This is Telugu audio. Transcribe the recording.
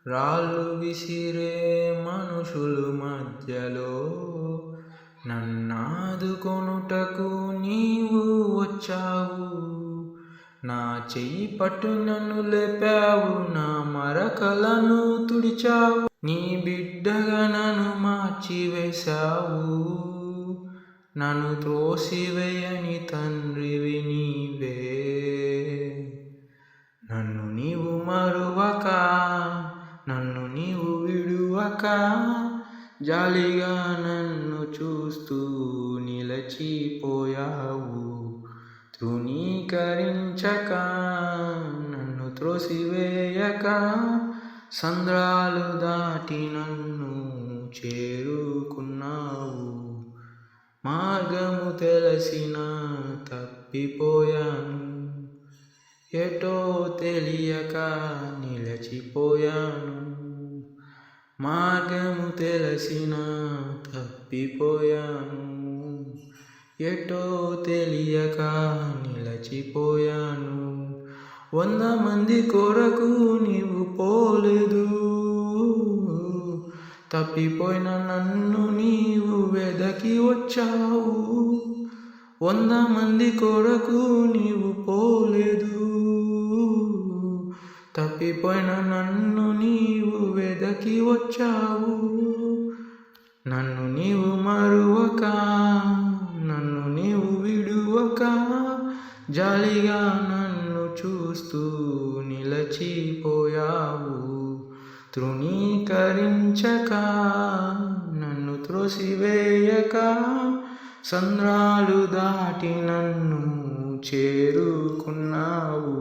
రాళ్ళు విసిరే మనుషులు మధ్యలో నన్నాదుకొనుటకు నీవు వచ్చావు. నా చెయ్యి పట్టు నన్ను లేపావు, నా మరకలను తుడిచావు. నీ బిడ్డగా నన్ను మార్చివేశావు. నన్ను త్రోసివేయని తండ్రివి నీవే. నన్ను నీవు మరువక, నన్ను నీవు విడువక, జాలిగా నన్ను చూస్తూ నిలచిపోయావు. తృణీకరించక, నన్ను త్రోసివేయక, సంద్రాలు దాటి నన్ను చేరుకున్నావు. మార్గము తెలిసిన తప్పిపోయాను, ఎటో తెలియక నిలచిపోయాను. మార్గము తెలిసిన తప్పిపోయాను, ఎటో తెలియక నిలచిపోయాను. 100 మంది కొరకు నీవు పోలేదు, తప్పిపోయిన నన్ను నీవు వెదకి వచ్చావు. 100 మంది కొరకు నీవు పోలేదు, తప్పిపోయిన నన్ను నీవు వెదకి వచ్చావు. నన్ను నీవు మరువక, నన్ను నీవు విడువక, జాలిగా నన్ను చూస్తూ నిలచిపోయావు. తృణీకరించక, నన్ను త్రోసివేయక, సంద్రాలు దాటి నన్ను చేరుకున్నావు.